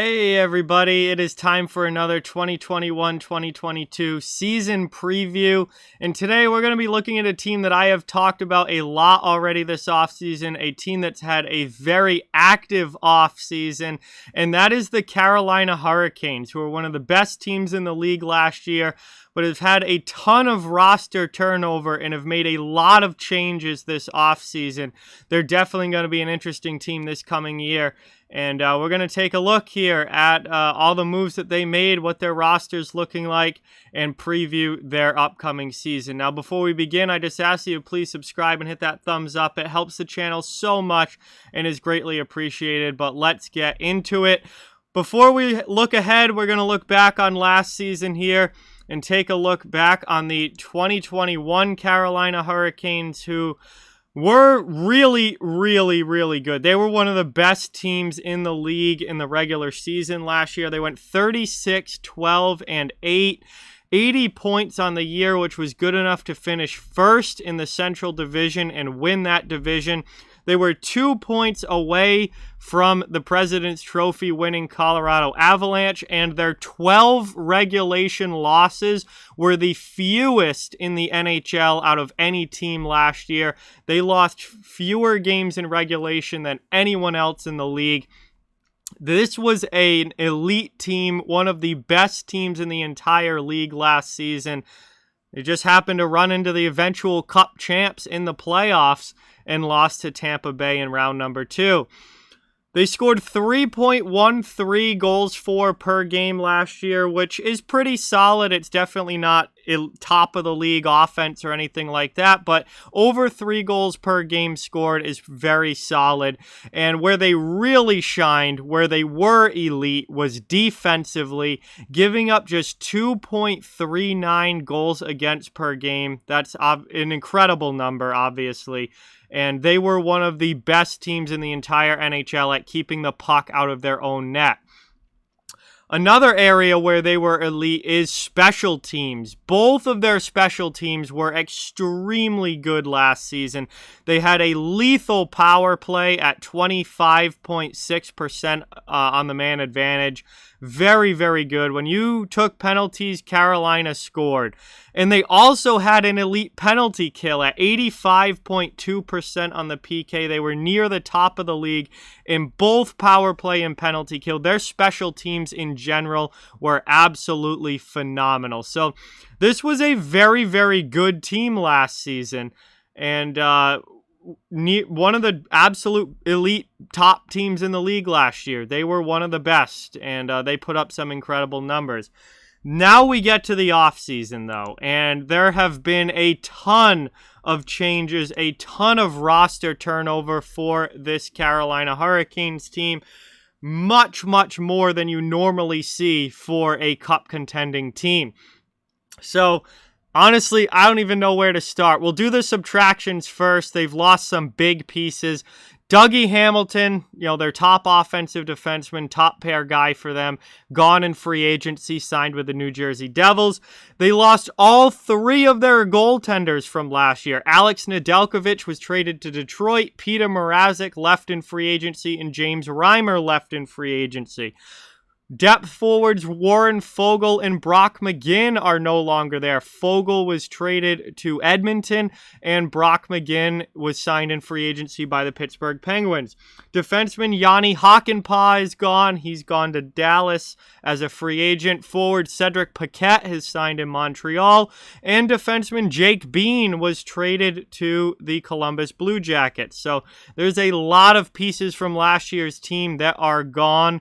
Hey everybody, it is time for another 2021-2022 season preview, and today we're going to be looking at a team that I have talked about a lot already this offseason, a team that's had a very active offseason, and that is the Carolina Hurricanes, who are one of the best teams in the league last year, but have had a ton of roster turnover and have made a lot of changes this offseason. They're definitely going to be an interesting team this coming year. And we're going to take a look here at all the moves that they made, what their roster's looking like, and preview their upcoming season. Now, before we begin, I just ask you to please subscribe and hit that thumbs up. It helps the channel so much and is greatly appreciated. But let's get into it. Before we look ahead, we're going to look back on last season here and take a look back on the 2021 Carolina Hurricanes, who were really good. They were one of the best teams in the league in the regular season last year. They went 36, 12, and 8. 80 points on the year, which was good enough to finish first in the Central Division and win that division. They were 2 points away from the President's Trophy winning Colorado Avalanche, and their 12 regulation losses were the fewest in the NHL out of any team last year. They lost fewer games in regulation than anyone else in the league. This was an elite team, one of the best teams in the entire league last season. They just happened to run into the eventual Cup champs in the playoffs and lost to Tampa Bay in round number 2. They scored 3.13 goals for per game last year, which is pretty solid. It's definitely not top of the league offense or anything like that, but over 3 goals per game scored is very solid. And where they really shined, where they were elite, was defensively, giving up just 2.39 goals against per game. That's an incredible number, obviously. And they were one of the best teams in the entire NHL at keeping the puck out of their own net. Another area where they were elite is special teams. Both of their special teams were extremely good last season. They had a lethal power play at 25.6% on the man advantage. Very good. When you took penalties, Carolina scored. And they also had an elite penalty kill at 85.2% on the PK. They were near the top of the league in both power play and penalty kill. Their special teams in general were absolutely phenomenal. So this was a very good team last season. And one of the absolute elite top teams in the league last year. They were one of the best, and they put up some incredible numbers. Now we get to the offseason, though, and there have been a ton of changes, a ton of roster turnover for this Carolina Hurricanes team. Much more than you normally see for a cup contending team. So honestly, I don't even know where to start. We'll do the subtractions first. They've lost some big pieces. Dougie Hamilton, their top offensive defenseman, top pair guy for them, gone in free agency, signed with the New Jersey Devils. They lost all 3 of their goaltenders from last year. Alex Nedeljkovic was traded to Detroit, Peter Mrazek left in free agency, and James Reimer left in free agency. Depth forwards Warren Foegele and Brock McGinn are no longer there. Foegele was traded to Edmonton, and Brock McGinn was signed in free agency by the Pittsburgh Penguins. Defenseman Yanni Hakanpää is gone. He's gone to Dallas as a free agent. Forward Cedric Paquette has signed in Montreal, and defenseman Jake Bean was traded to the Columbus Blue Jackets. So there's a lot of pieces from last year's team that are gone.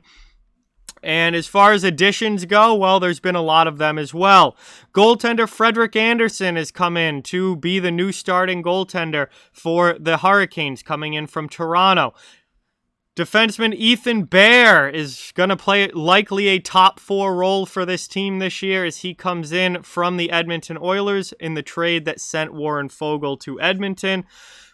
And as far as additions go, well, there's been a lot of them as well. Goaltender Frederik Andersen has come in to be the new starting goaltender for the Hurricanes, coming in from Toronto. Defenseman Ethan Bear is going to play likely a top 4 role for this team this year as he comes in from the Edmonton Oilers in the trade that sent Warren Foegele to Edmonton.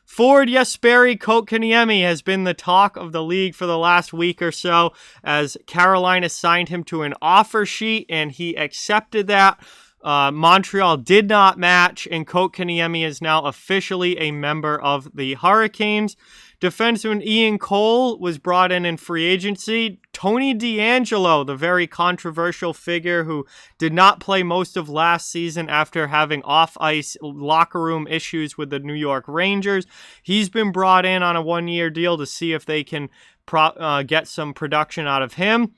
Forward Jesperi Kotkaniemi has been the talk of the league for the last week or so as Carolina signed him to an offer sheet and he accepted that. Montreal did not match, and Kotkaniemi is now officially a member of the Hurricanes. Defenseman Ian Cole was brought in free agency. Tony DeAngelo, the very controversial figure who did not play most of last season after having off-ice locker room issues with the New York Rangers. He's been brought in on a one-year deal to see if they can get some production out of him.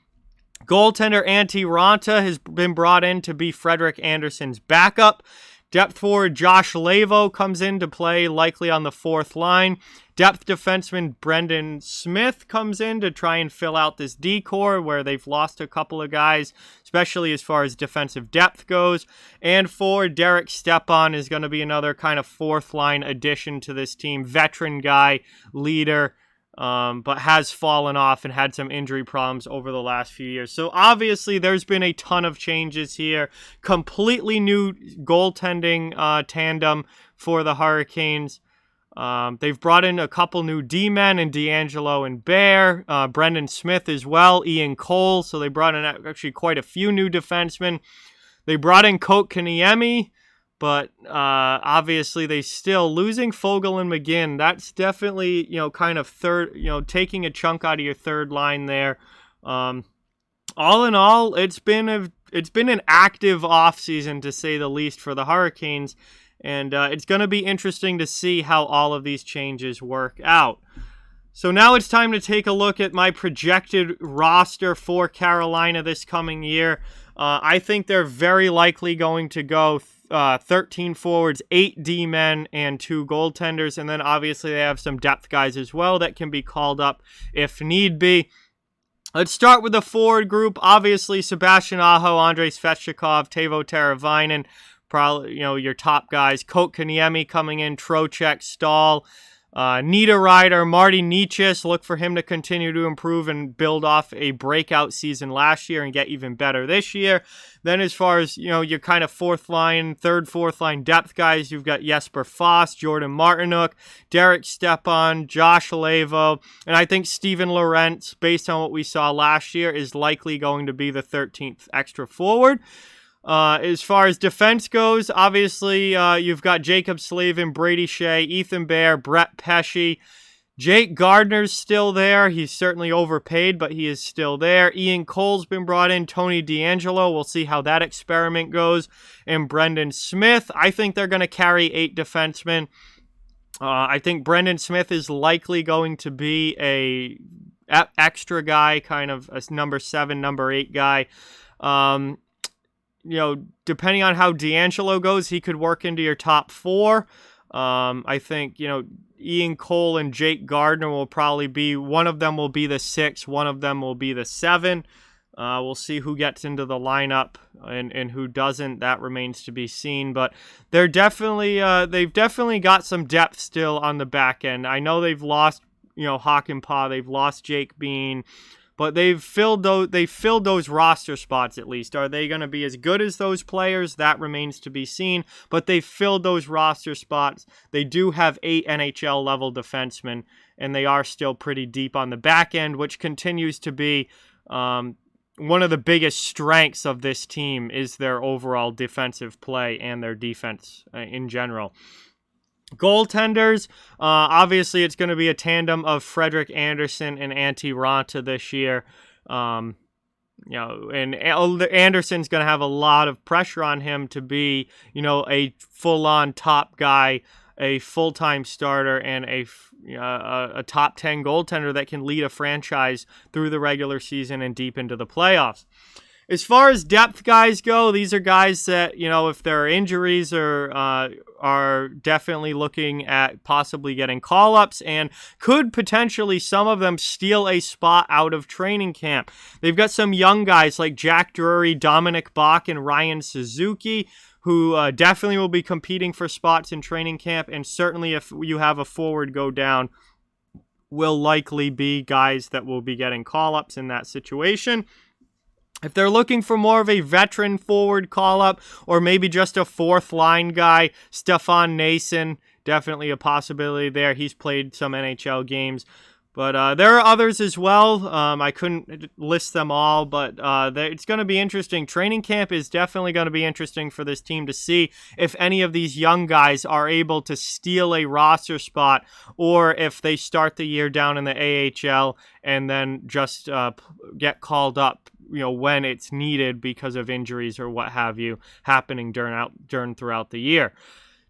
Goaltender Antti Raanta has been brought in to be Frederik Andersen's backup. Depth forward Josh Leivo comes in to play likely on the fourth line. Depth defenseman Brendan Smith comes in to try and fill out this D-core where they've lost a couple of guys, especially as far as defensive depth goes. And forward Derek Stephan is going to be another kind of fourth line addition to this team. Veteran guy, leader, but has fallen off and had some injury problems over the last few years. So obviously there's been a ton of changes here. Completely new goaltending tandem for the Hurricanes. They've brought in a couple new D-men in DeAngelo and Bear, Brendan Smith as well, Ian Cole. So they brought in actually quite a few new defensemen. They brought in Kotkaniemi, but obviously they still losing Fogle and McGinn. That's definitely, kind of third, taking a chunk out of your third line there. All in all, it's been an active offseason to say the least for the Hurricanes. And it's going to be interesting to see how all of these changes work out. So now it's time to take a look at my projected roster for Carolina this coming year. I think they're very likely going to go 13 forwards, 8 D-men, and 2 goaltenders. And then obviously they have some depth guys as well that can be called up if need be. Let's start with the forward group. Obviously, Sebastian Aho, Andrei Svechnikov, Teuvo Teravainen, probably, your top guys. Kotkaniemi coming in, Trocheck, Stahl, Niederreiter, Marty Necas. Look for him to continue to improve and build off a breakout season last year and get even better this year. Then as far as, your kind of fourth line, fourth line depth guys, you've got Jesper Foss, Jordan Martinook, Derek Stepan, Josh Leivo, and I think Steven Lorentz, based on what we saw last year, is likely going to be the 13th extra forward. As far as defense goes, obviously, you've got Jacob Slavin, Brady Shea, Ethan Bear, Brett Pesce. Jake Gardner's still there. He's certainly overpaid, but he is still there. Ian Cole's been brought in. Tony DeAngelo. We'll see how that experiment goes. And Brendan Smith. I think they're going to carry 8 defensemen. I think Brendan Smith is likely going to be a extra guy, kind of a number 7, number 8 guy. Depending on how DeAngelo goes, he could work into your top 4. I think, Ian Cole and Jake Gardner will probably be, one of them will be the 6, one of them will be the 7. We'll see who gets into the lineup and who doesn't. That remains to be seen. But they've definitely got some depth still on the back end. I know they've lost, Hakanpää, they've lost Jake Bean. But they've filled those roster spots at least. Are they going to be as good as those players? That remains to be seen. But they've filled those roster spots. They do have 8 NHL-level defensemen, and they are still pretty deep on the back end, which continues to be one of the biggest strengths of this team is their overall defensive play and their defense in general. Goaltenders, obviously it's going to be a tandem of Frederik Andersen and Antti Raanta this year. And Andersen's going to have a lot of pressure on him to be, a full-on top guy, a full-time starter, and a top 10 goaltender that can lead a franchise through the regular season and deep into the playoffs. As far as depth guys go, these are guys that, if there are injuries or are definitely looking at possibly getting call-ups and could potentially, some of them, steal a spot out of training camp. They've got some young guys like Jack Drury, Dominic Bach, and Ryan Suzuki, who definitely will be competing for spots in training camp, and certainly if you have a forward go down, will likely be guys that will be getting call-ups in that situation. If they're looking for more of a veteran forward call-up or maybe just a fourth line guy, Stefan Nason, definitely a possibility there. He's played some NHL games. But there are others as well. I couldn't list them all, but it's going to be interesting. Training camp is definitely going to be interesting for this team to see if any of these young guys are able to steal a roster spot, or if they start the year down in the AHL and then just get called up, when it's needed because of injuries or what have you happening throughout the year.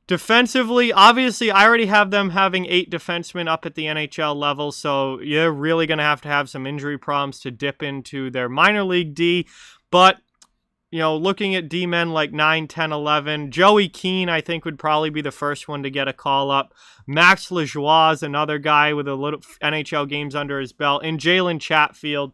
Defensively, obviously, I already have them having 8 defensemen up at the NHL level, so you're really going to have some injury problems to dip into their minor league D. But, looking at D-men like 9, 10, 11, Joey Keane, I think, would probably be the first one to get a call up. Max Lajoie is another guy with a little NHL games under his belt. And Jalen Chatfield,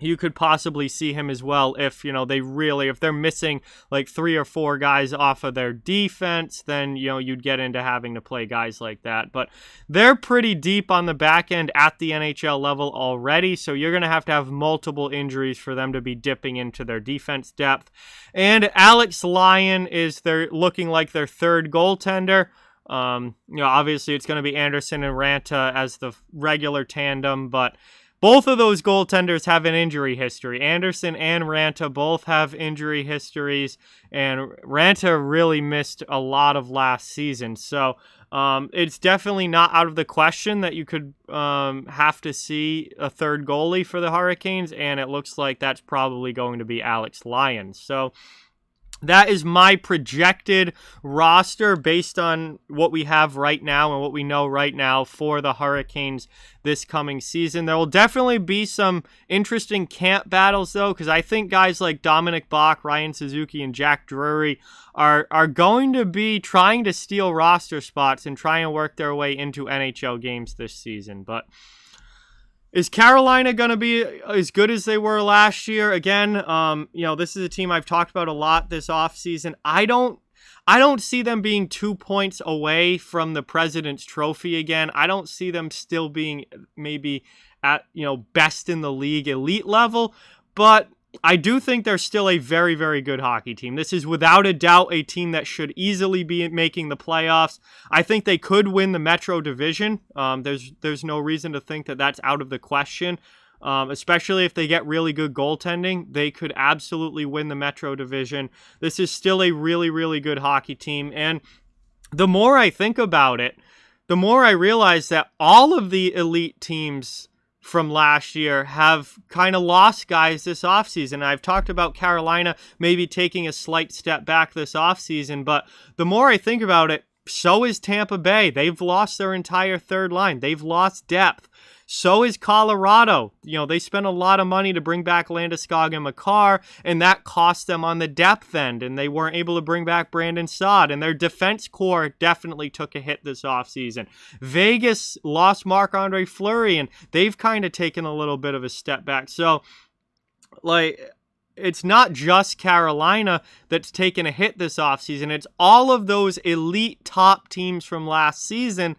you could possibly see him as well if they're missing like 3 or 4 guys off of their defense, then you'd get into having to play guys like that. But they're pretty deep on the back end at the NHL level already, so you're going to have multiple injuries for them to be dipping into their defense depth. And Alex Lyon they're looking like their third goaltender. Obviously it's going to be Anderson and Ranta as the regular tandem, but both of those goaltenders have an injury history. Anderson and Ranta both have injury histories, and Ranta really missed a lot of last season. So it's definitely not out of the question that you could have to see a third goalie for the Hurricanes, and it looks like that's probably going to be Alex Lyon. So that is my projected roster based on what we have right now and what we know right now for the Hurricanes this coming season. There will definitely be some interesting camp battles, though, because I think guys like Dominic Bach, Ryan Suzuki, and Jack Drury are going to be trying to steal roster spots and try and work their way into NHL games this season. But is Carolina going to be as good as they were last year? Again, this is a team I've talked about a lot this offseason. I don't see them being 2 points away from the President's Trophy again. I don't see them still being maybe at, best in the league elite level, but I do think they're still a very, very good hockey team. This is without a doubt a team that should easily be making the playoffs. I think they could win the Metro Division. There's no reason to think that that's out of the question, especially if they get really good goaltending. They could absolutely win the Metro Division. This is still a really, really good hockey team. And the more I think about it, the more I realize that all of the elite teams from last year have kind of lost guys this offseason. I've talked about Carolina maybe taking a slight step back this offseason, but the more I think about it, so is Tampa Bay. They've lost their entire third line. They've lost depth. So is Colorado. They spent a lot of money to bring back Landeskog and Makar, and that cost them on the depth end, and they weren't able to bring back Brandon Saad, and their defense core definitely took a hit this offseason. Vegas lost Marc-Andre Fleury, and they've kind of taken a little bit of a step back. So, it's not just Carolina that's taken a hit this offseason. It's all of those elite top teams from last season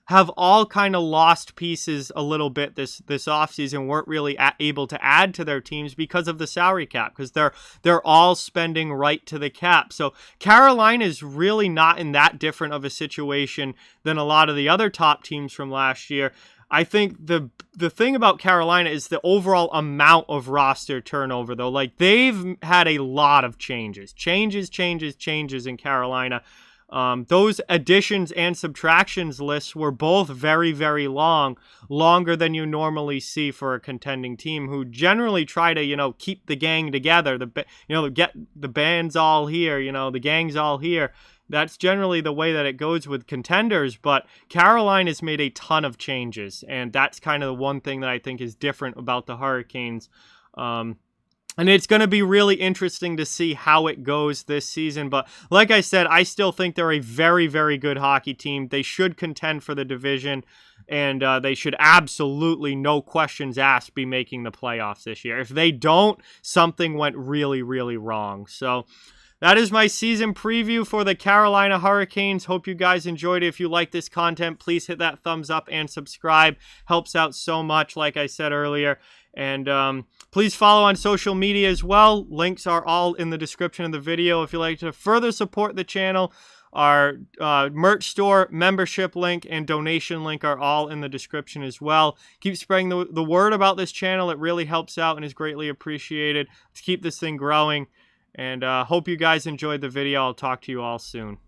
have all kind of lost pieces a little bit this offseason, weren't really able to add to their teams because of the salary cap, because they're all spending right to the cap. So Carolina is really not in that different of a situation than a lot of the other top teams from last year. I think the thing about Carolina is the overall amount of roster turnover, though. They've had a lot of changes in Carolina. Those additions and subtractions lists were both very, very long, longer than you normally see for a contending team who generally try to, keep the gang together. Get the band's all here, the gang's all here. That's generally the way that it goes with contenders, but Carolina has made a ton of changes, and that's kind of the one thing that I think is different about the Hurricanes. And it's going to be really interesting to see how it goes this season. But like I said, I still think they're a very, very good hockey team. They should contend for the division, and they should absolutely, no questions asked, be making the playoffs this year. If they don't, something went really, really wrong. So that is my season preview for the Carolina Hurricanes. Hope you guys enjoyed it. If you like this content, please hit that thumbs up and subscribe. Helps out so much, like I said earlier. And please follow on social media as well. Links are all in the description of the video if you'd like to further support the channel. Our merch store, membership link, and donation link are all in the description as well. Keep spreading the word about this channel. It really helps out and is greatly appreciated to keep this thing growing. And hope you guys enjoyed the video. I'll talk to you all soon.